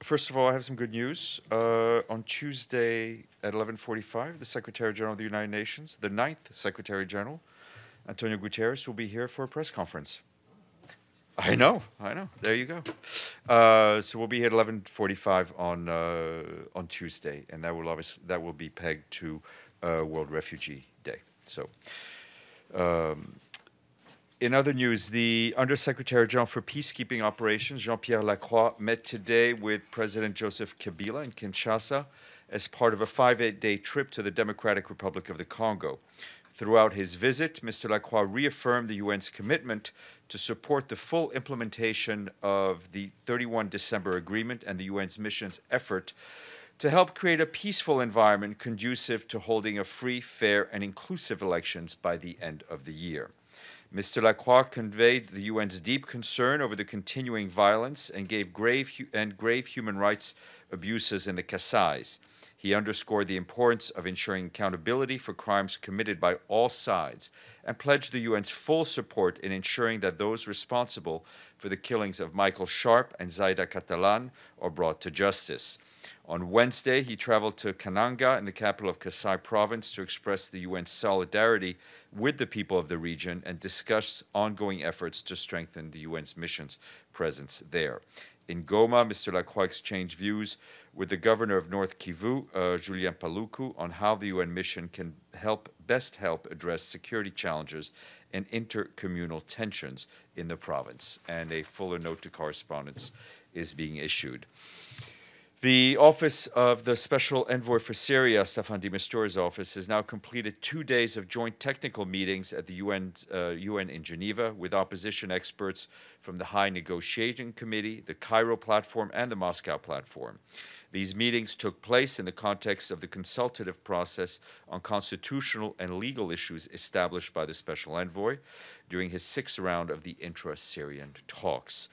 First of all, I have some good news. On Tuesday at 11:45, the Secretary General of the United Nations, the 9th Secretary General, Antonio Guterres, will be here for a press conference. I know. There you go. So we'll be here at 11:45 on Tuesday, and that will be pegged to World Refugee Day. So. In other news, the Undersecretary General for Peacekeeping Operations, Jean-Pierre Lacroix, met today with President Joseph Kabila in Kinshasa as part of a 5-day trip to the Democratic Republic of the Congo. Throughout his visit, Mr. Lacroix reaffirmed the UN's commitment to support the full implementation of the 31 December Agreement and the UN's mission's effort to help create a peaceful environment conducive to holding a free, fair, and inclusive elections by the end of the year. Mr. Lacroix conveyed the UN's deep concern over the continuing violence and gave grave human rights abuses in the KASAIS. He underscored the importance of ensuring accountability for crimes committed by all sides and pledged the UN's full support in ensuring that those responsible for the killings of Michael Sharp and Zaida Catalan are brought to justice. On Wednesday, he traveled to Kananga in the capital of Kasai province to express the UN's solidarity with the people of the region and discuss ongoing efforts to strengthen the UN's mission's presence there. In Goma, Mr. Lacroix exchanged views with the governor of North Kivu, Julien Paluku, on how the UN mission can best help address security challenges and intercommunal tensions in the province. And a fuller note to correspondence is being issued. The Office of the Special Envoy for Syria, Stéphane de Misture's office, has now completed 2 days of joint technical meetings at the UN in Geneva with opposition experts from the High Negotiating Committee, the Cairo Platform, and the Moscow Platform. These meetings took place in the context of the consultative process on constitutional and legal issues established by the Special Envoy during his 6th round of the intra-Syrian talks.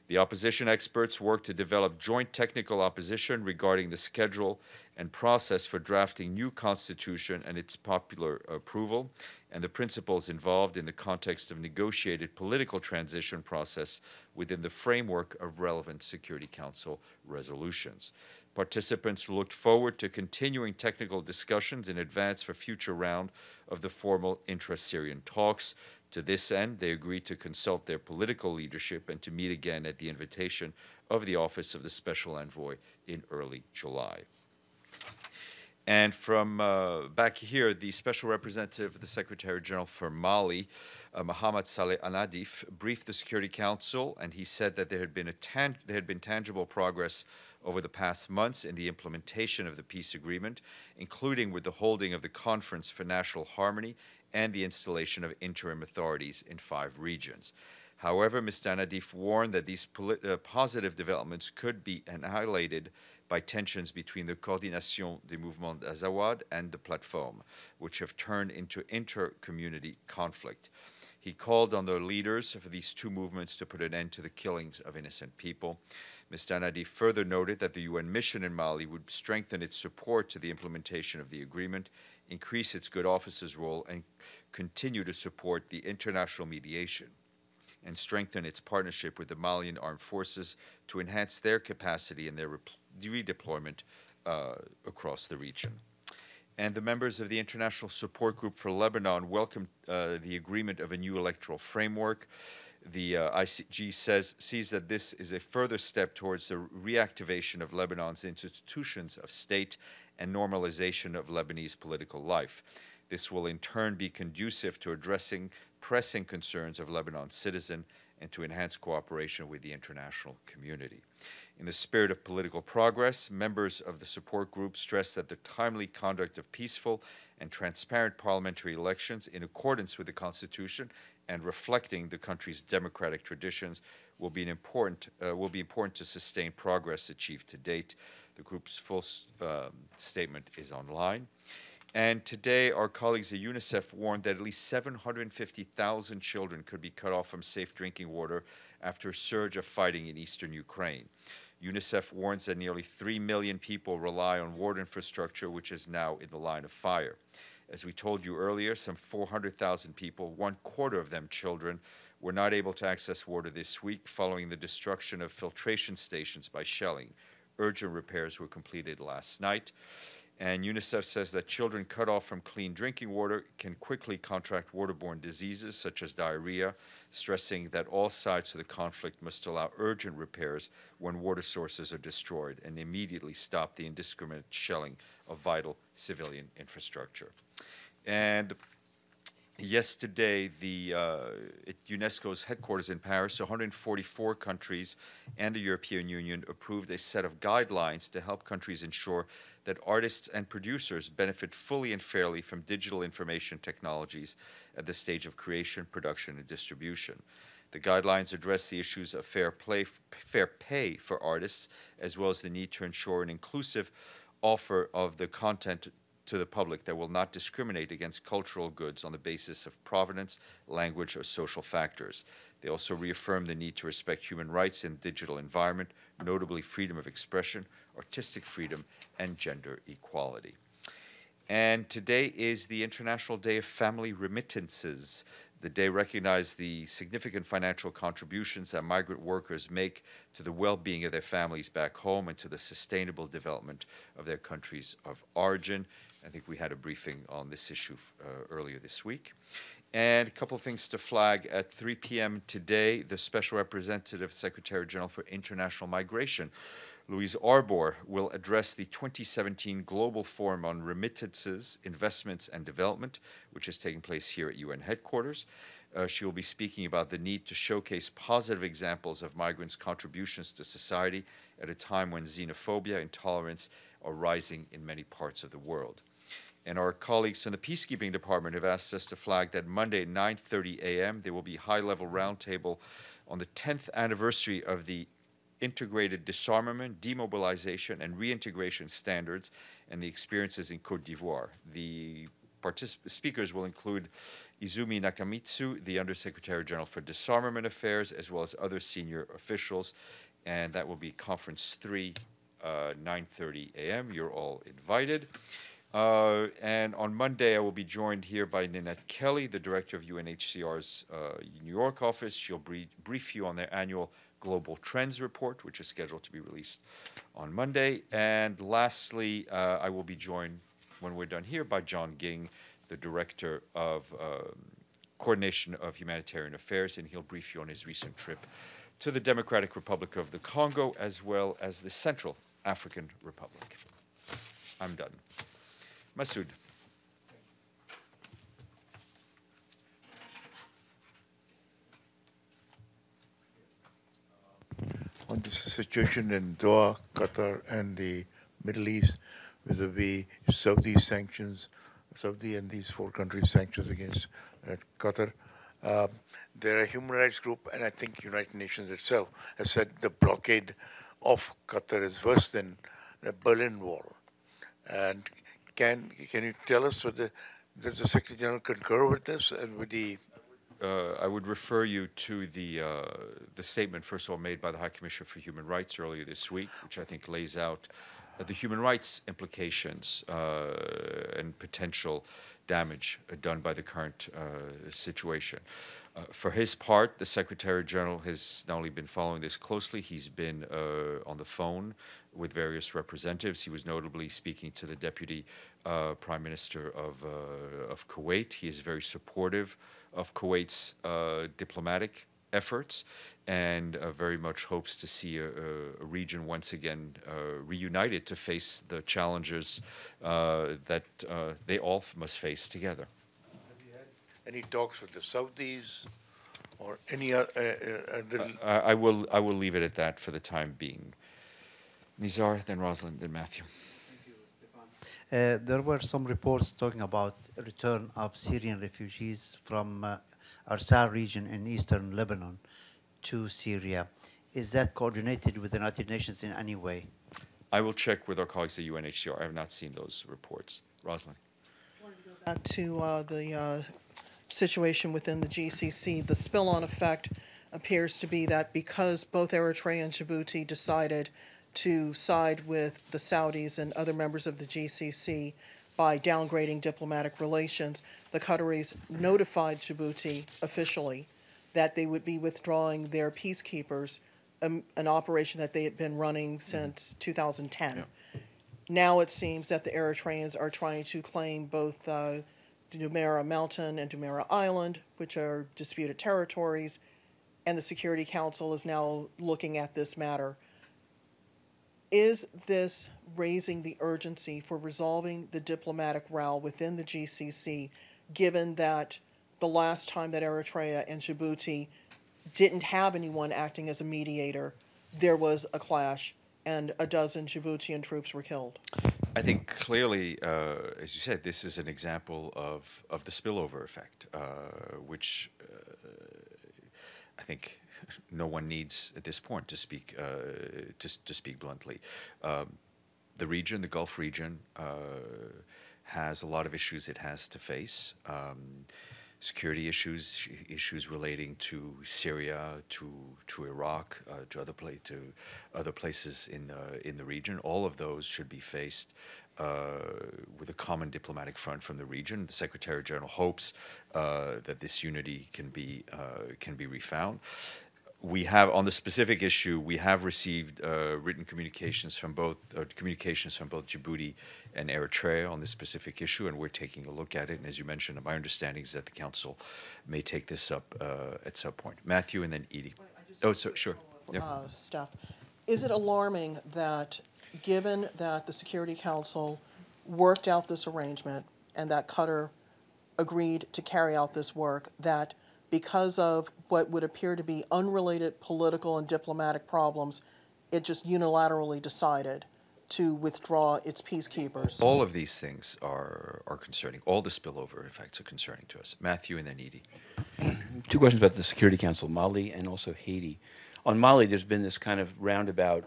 The opposition experts worked to develop joint technical opposition regarding the schedule and process for drafting new constitution and its popular approval, and the principles involved in the context of negotiated political transition process within the framework of relevant Security Council resolutions. Participants looked forward to continuing technical discussions in advance for future round of the formal intra-Syrian talks. To this end, they agreed to consult their political leadership and to meet again at the invitation of the Office of the Special Envoy in early July. And from back here, the Special Representative of the Secretary General for Mali, Mohamed Saleh Al-Nadif, briefed the Security Council, and he said that there had been tangible progress over the past months in the implementation of the peace agreement, including with the holding of the Conference for National Harmony and the installation of interim authorities in 5 regions. However, Mr. Nadif warned that these positive developments could be annihilated by tensions between the Coordination des Mouvements d'Azawad and the Plateforme, which have turned into inter-community conflict. He called on the leaders of these 2 movements to put an end to the killings of innocent people. Mr. Nadif further noted that the UN mission in Mali would strengthen its support to the implementation of the agreement, increase its good office's role, and continue to support the international mediation and strengthen its partnership with the Malian armed forces to enhance their capacity and their redeployment across the region. And the members of the International Support Group for Lebanon welcomed the agreement of a new electoral framework. The ICG sees that this is a further step towards the reactivation of Lebanon's institutions of state and normalization of Lebanese political life. This will in turn be conducive to addressing pressing concerns of Lebanon's citizens and to enhance cooperation with the international community. In the spirit of political progress, members of the support group stressed that the timely conduct of peaceful and transparent parliamentary elections in accordance with the Constitution and reflecting the country's democratic traditions will be important to sustain progress achieved to date. The group's full statement is online. And today, our colleagues at UNICEF warned that at least 750,000 children could be cut off from safe drinking water after a surge of fighting in eastern Ukraine. UNICEF warns that nearly 3 million people rely on water infrastructure, which is now in the line of fire. As we told you earlier, some 400,000 people, 1/4 of them children, were not able to access water this week following the destruction of filtration stations by shelling. urgent repairs were completed last night. And UNICEF says that children cut off from clean drinking water can quickly contract waterborne diseases such as diarrhea, stressing that all sides of the conflict must allow urgent repairs when water sources are destroyed and immediately stop the indiscriminate shelling of vital civilian infrastructure. And yesterday, at UNESCO's headquarters in Paris, 144 countries and the European Union approved a set of guidelines to help countries ensure that artists and producers benefit fully and fairly from digital information technologies at the stage of creation, production, and distribution. The guidelines address the issues of fair pay for artists, as well as the need to ensure an inclusive offer of the content to the public that will not discriminate against cultural goods on the basis of provenance, language, or social factors. They also reaffirm the need to respect human rights in the digital environment, notably freedom of expression, artistic freedom, and gender equality. And today is the International Day of Family Remittances. The day recognizes the significant financial contributions that migrant workers make to the well-being of their families back home and to the sustainable development of their countries of origin. I think we had a briefing on this issue earlier this week. And a couple of things to flag. At 3 p.m. today, the Special Representative Secretary General for International Migration, Louise Arbour, will address the 2017 Global Forum on Remittances, Investments and Development, which is taking place here at UN headquarters. She will be speaking about the need to showcase positive examples of migrants' contributions to society at a time when xenophobia, intolerance are rising in many parts of the world. And our colleagues from the Peacekeeping Department have asked us to flag that Monday at 9:30 a.m. there will be a high-level roundtable on the 10th anniversary of the integrated disarmament, demobilization, and reintegration standards and the experiences in Côte d'Ivoire. The speakers will include Izumi Nakamitsu, the Undersecretary General for Disarmament Affairs, as well as other senior officials, and that will be Conference 3, 9:30 a.m. You're all invited. And on Monday, I will be joined here by Ninette Kelly, the director of UNHCR's New York office. She'll brief you on their annual Global Trends Report, which is scheduled to be released on Monday. And lastly, I will be joined, when we're done here, by John Ging, the director of Coordination of Humanitarian Affairs, and he'll brief you on his recent trip to the Democratic Republic of the Congo, as well as the Central African Republic. I'm done. Masoud. On the situation in Doha, Qatar, and the Middle East, vis-a-vis Saudi sanctions, Saudi and these 4 countries sanctions against Qatar. They're a human rights group, and I think United Nations itself has said the blockade of Qatar is worse than the Berlin Wall. And can you tell us whether does the Secretary General concur with this and with the? I would refer you to the statement, first of all, made by the High Commissioner for Human Rights earlier this week, which I think lays out the human rights implications and potential damage done by the current situation. For his part, the Secretary General has not only been following this closely, he's been on the phone with various representatives. He was notably speaking to the Deputy Prime Minister of Kuwait. He is very supportive of Kuwait's diplomatic efforts and very much hopes to see a region once again reunited to face the challenges that they all must face together. Have you had any talks with the Saudis or any other? I will leave it at that for the time being. Nizar, then Rosalind, then Matthew. Thank you, Stéphane. There were some reports talking about return of Syrian refugees from Arbour region in eastern Lebanon to Syria. Is that coordinated with the United Nations in any way? I will check with our colleagues at UNHCR. I have not seen those reports. Rosalind. I wanted to go back to the situation within the GCC. The spill-on effect appears to be that because both Eritrea and Djibouti decided to side with the Saudis and other members of the GCC by downgrading diplomatic relations, the Qataris notified Djibouti officially that they would be withdrawing their peacekeepers an operation that they had been running since 2010. Yeah. Now it seems that the Eritreans are trying to claim both Dumera Mountain and Dumera Island, which are disputed territories, and the Security Council is now looking at this matter. Is this raising the urgency for resolving the diplomatic row within the GCC, given that the last time that Eritrea and Djibouti didn't have anyone acting as a mediator, there was a clash and a dozen Djiboutian troops were killed? I think clearly, as you said, this is an example of the spillover effect, which I think no one needs at this point to speak to speak bluntly. The region, the Gulf region, has a lot of issues it has to face. Security issues relating to Syria, to Iraq, to other places in the region. All of those should be faced with a common diplomatic front from the region. The Secretary General hopes that this unity can be refound. We have, on the specific issue, we have received written communications from both Djibouti and Eritrea on this specific issue, and we're taking a look at it. And as you mentioned, my understanding is that the Council may take this up at some point. Matthew, and then Edie. Oh, so sure. Yep. Steph, is it alarming that, given that the Security Council worked out this arrangement and that Qatar agreed to carry out this work, that because of what would appear to be unrelated political and diplomatic problems, it just unilaterally decided to withdraw its peacekeepers? All of these things are concerning. All the spillover effects are concerning to us. Matthew and then Edie. Two questions about the Security Council, Mali and also Haiti. On Mali, there's been this kind of roundabout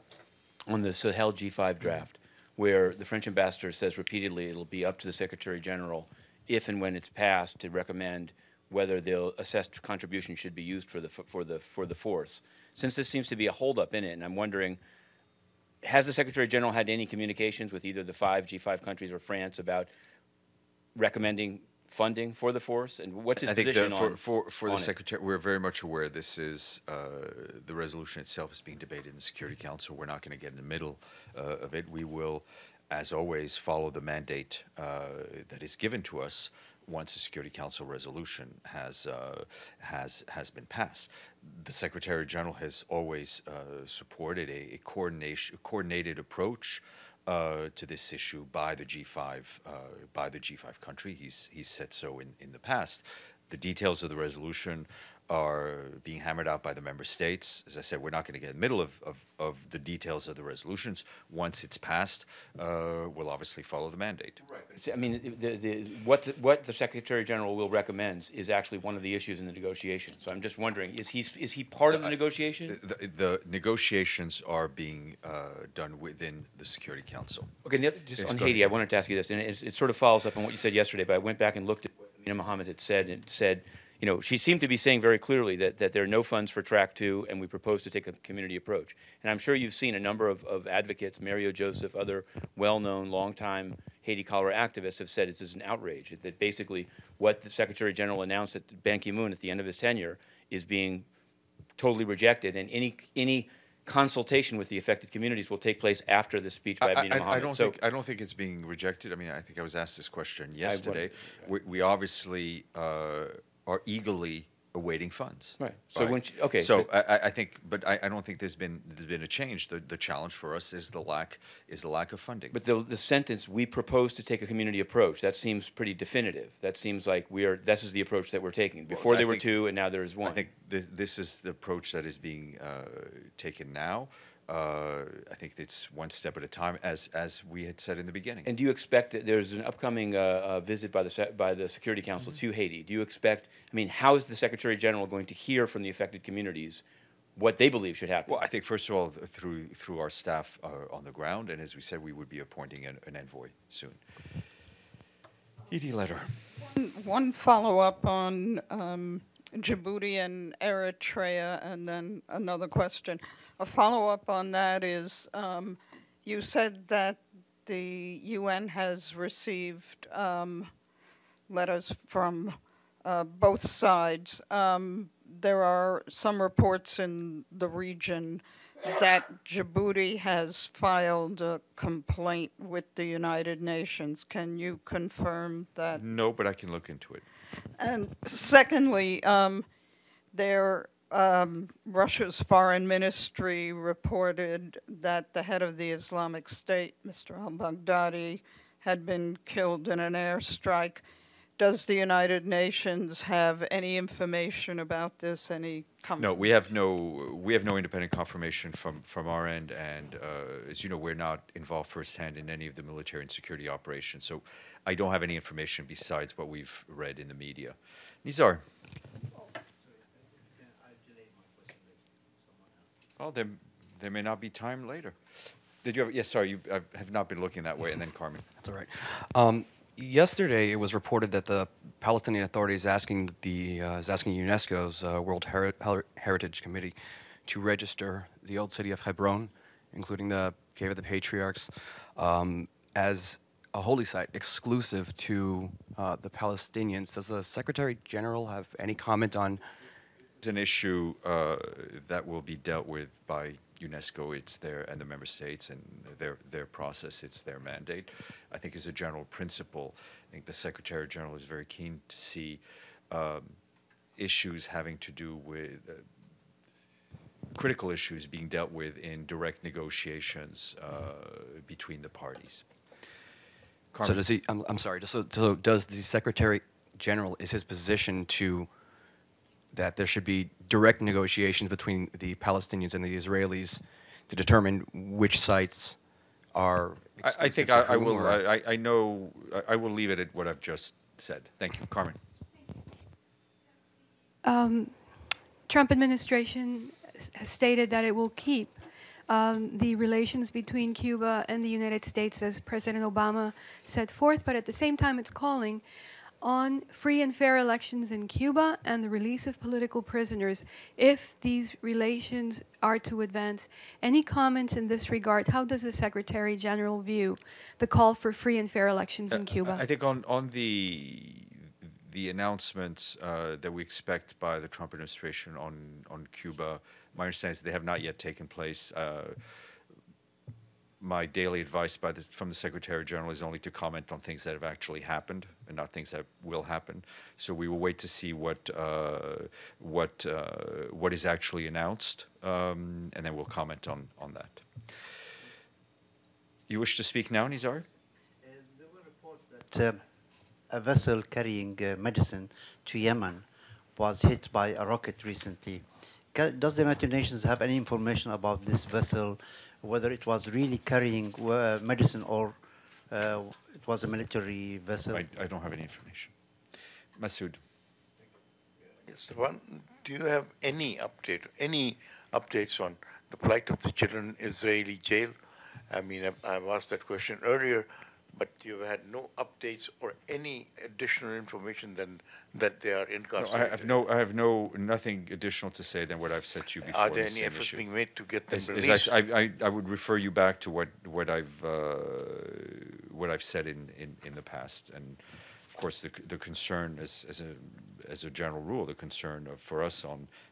on the Sahel G5 draft, where the French ambassador says repeatedly it'll be up to the Secretary General, if and when it's passed, to recommend whether the assessed contribution should be used for the force. Since this seems to be a holdup in it, and I'm wondering, has the Secretary General had any communications with either the five G5 countries or France about recommending funding for the force, and what's his position on? For the Secretary, we're very much aware this is the resolution itself is being debated in the Security Council. We're not going to get in the middle of it. We will, as always, follow the mandate that is given to us once the Security Council resolution has been passed. The Secretary General has always supported a coordinated approach to this issue by the G5 country. He's said so in the past. The details of the resolution are being hammered out by the member states. As I said, we're not going to get in the middle of the details of the resolutions. Once it's passed, we'll obviously follow the mandate. Right. But I mean, what the Secretary General will recommend is actually one of the issues in the negotiation. So I'm just wondering, is he part of the negotiation? The negotiations are being done within the Security Council. Okay, just on Haiti, I wanted to ask you this, and it sort of follows up on what you said yesterday, but I went back and looked at what Amina Mohammed had said, and it said, you know, she seemed to be saying very clearly that there are no funds for Track 2, and we propose to take a community approach. And I'm sure you've seen a number of advocates, Mario Joseph, other well-known, long-time Haiti cholera activists have said this is an outrage, that basically what the Secretary General announced at Ban Ki-moon at the end of his tenure is being totally rejected, and any consultation with the affected communities will take place after the speech by Amina Mohammed. I don't think it's being rejected. I mean, I think I was asked this question yesterday. We obviously are eagerly awaiting funds. Right. So when okay. So I think, but I don't think there's been a change. The challenge for us is the lack of funding. But the sentence, we propose to take a community approach, that seems pretty definitive. That seems like this is the approach that we're taking. Before there were two, and now there is one. I think this is the approach that is being taken now. I think it's one step at a time, as we had said in the beginning. And do you expect that there's an upcoming visit by the Security Council to Haiti? Do you expect? I mean, how is the Secretary General going to hear from the affected communities what they believe should happen? Well, I think first of all through our staff on the ground, and as we said, we would be appointing an envoy soon. Edie Letter. One follow-up on Djibouti and Eritrea, and then another question. A follow-up on that is, you said that the UN has received letters from both sides. There are some reports in the region that Djibouti has filed a complaint with the United Nations. Can you confirm that? No, but I can look into it. And secondly, Russia's foreign ministry reported that the head of the Islamic State, Mr. al-Baghdadi, had been killed in an airstrike. Does the United Nations have any information about this? Any No, we have no independent confirmation from our end, and as you know, we're not involved firsthand in any of the military and security operations. So I don't have any information besides what we've read in the media. Nizar. Oh, there may not be time later. Did you ever? Yes, sorry, I have not been looking that way. And then Carmen. That's all right. Yesterday, it was reported that the Palestinian Authority is asking UNESCO's World Heritage Committee to register the old city of Hebron, including the Cave of the Patriarchs, as a holy site exclusive to the Palestinians. Does the Secretary General have any comment on? It's an issue that will be dealt with by UNESCO. It's and the member states and their process. It's their mandate. I think as a general principle, I think the Secretary General is very keen to see issues having to do with critical issues being dealt with in direct negotiations between the parties. Carmen. So does he? I'm sorry. So does the Secretary General, is his position that there should be direct negotiations between the Palestinians and the Israelis to determine which sites are exclusive? I think to I whom, will. or? I will leave it at what I've just said. Thank you, Carmen. Trump administration has stated that it will keep the relations between Cuba and the United States as President Obama set forth, but at the same time it's calling on free and fair elections in Cuba and the release of political prisoners if these relations are to advance. Any comments in this regard? How does the Secretary General view the call for free and fair elections in Cuba? I think on the announcements that we expect by the Trump administration on Cuba, my understanding is they have not yet taken place. My daily advice from the Secretary General is only to comment on things that have actually happened and not things that will happen. So we will wait to see what is actually announced, and then we'll comment on that. You wish to speak now, Nizar? There were reports that a vessel carrying medicine to Yemen was hit by a rocket recently. Does the United Nations have any information about this vessel, whether it was really carrying medicine or it was a military vessel? I don't have any information. Masood. Yes, Stéphane, do you have any updates on the plight of the children in Israeli jail? I mean, I've asked that question earlier, but you've had no updates or any additional information than that they are incarcerated. No, I have nothing additional to say than what I've said to you before. Are there any efforts being made to get them released? I would refer you back to what I've said in the past, and of course the concern as a general rule, the concern for us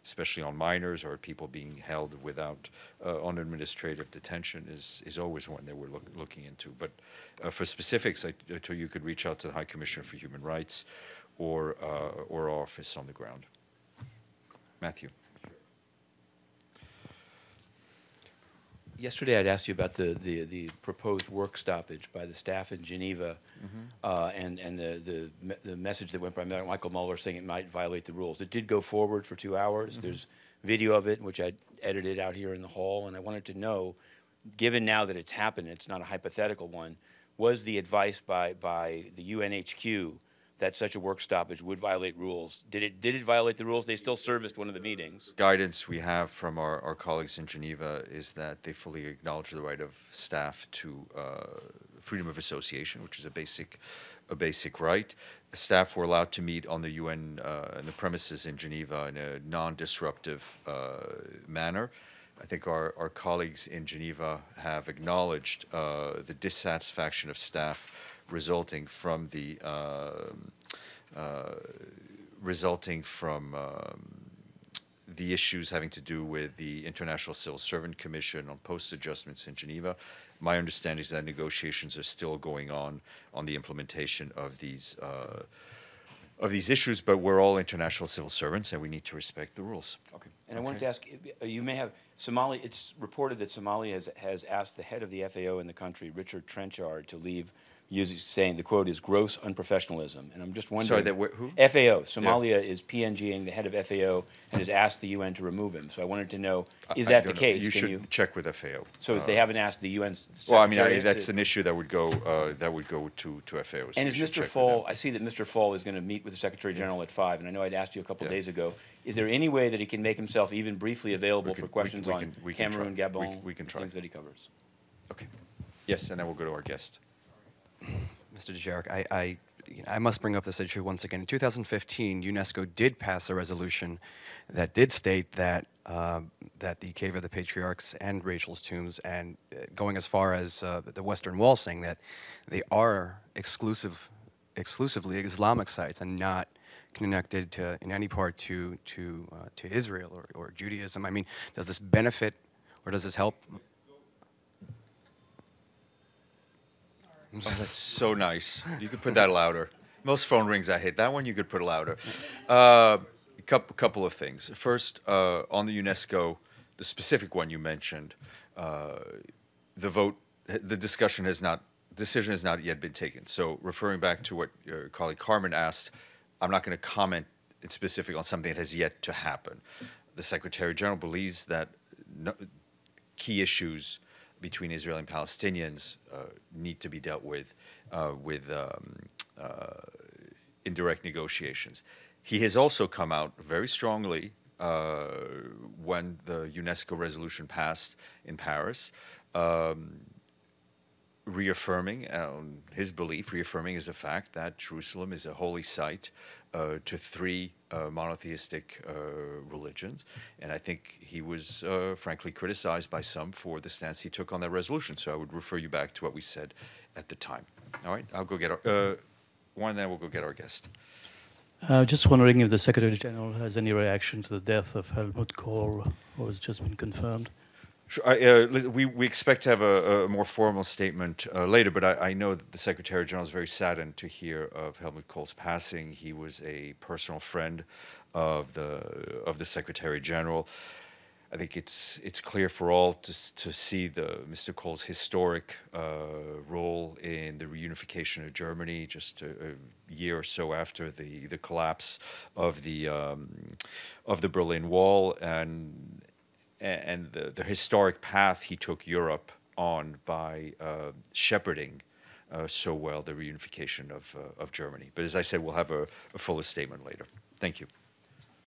especially on minors or people being held without on administrative detention is always one that we're looking into. But for specifics, I told you could reach out to the High Commissioner for Human Rights or our office on the ground. Matthew. Yesterday, I'd asked you about the proposed work stoppage by the staff in Geneva, and the message that went by Michael Mueller saying it might violate the rules. It did go forward for 2 hours. There's video of it, which I edited out here in the hall, and I wanted to know, given now that it's happened, it's not a hypothetical one, was the advice by the UNHQ that such a work stoppage would violate rules? Did it violate the rules? They still serviced one of the meetings. Guidance we have from our colleagues in Geneva is that they fully acknowledge the right of staff to freedom of association, which is a basic right. Staff were allowed to meet on the UN and the premises in Geneva in a non-disruptive manner. I think our colleagues in Geneva have acknowledged the dissatisfaction of staff resulting from the the issues having to do with the International Civil Servant Commission on post-adjustments in Geneva. My understanding is that negotiations are still going on the implementation of these issues, but we're all international civil servants and we need to respect the rules. Okay. And I wanted to ask, you may have, Somalia, it's reported that Somalia has asked the head of the FAO in the country, Richard Trenchard, to leave, saying the quote is gross unprofessionalism. And I'm just wondering. Sorry, who? FAO. Somalia is PNGing the head of FAO and has asked the UN to remove him. So I wanted to know, is that the case? You should check with FAO. So if they haven't asked the UN well, I mean, that's an issue that would go to FAO. So and is Mr. Fall, I see that Mr. Fall is going to meet with the Secretary General at 5, and I know I'd asked you a couple days ago. Is there any way that he can make himself even briefly available for questions on Cameroon, Gabon, things that he covers? Okay. Yes, and then we'll go to our guest. Mr. Dujarric, I must bring up this issue once again. In 2015, UNESCO did pass a resolution that did state that that the Cave of the Patriarchs and Rachel's tombs, and going as far as the Western Wall, saying that they are exclusively Islamic sites and not connected to in any part to Israel or Judaism. I mean, does this benefit or does this help? Oh, that's so nice. You could put that louder. Most phone rings I hate. That one you could put louder. Couple of things. First, on the UNESCO, the specific one you mentioned, the decision has not yet been taken. So referring back to what your colleague Carmen asked, I'm not going to comment specifically on something that has yet to happen. The Secretary General believes that key issues between Israel and Palestinians need to be dealt with indirect negotiations. He has also come out very strongly when the UNESCO resolution passed in Paris, reaffirming his belief, reaffirming as a fact that Jerusalem is a holy site to three monotheistic religions. And I think he was frankly criticized by some for the stance he took on that resolution. So I would refer you back to what we said at the time. All right, I'll go get one, and then we'll go get our guest. Just wondering if the Secretary General has any reaction to the death of Helmut Kohl, or has just been confirmed. Sure. We expect to have a more formal statement later, but I know that the Secretary General is very saddened to hear of Helmut Kohl's passing. He was a personal friend of the Secretary General. I think it's clear for all to see Mr. Kohl's historic role in the reunification of Germany just a year or so after the collapse of the Berlin Wall, and the historic path he took Europe on by shepherding so well the reunification of Germany. But as I said, we'll have a fuller statement later. Thank you.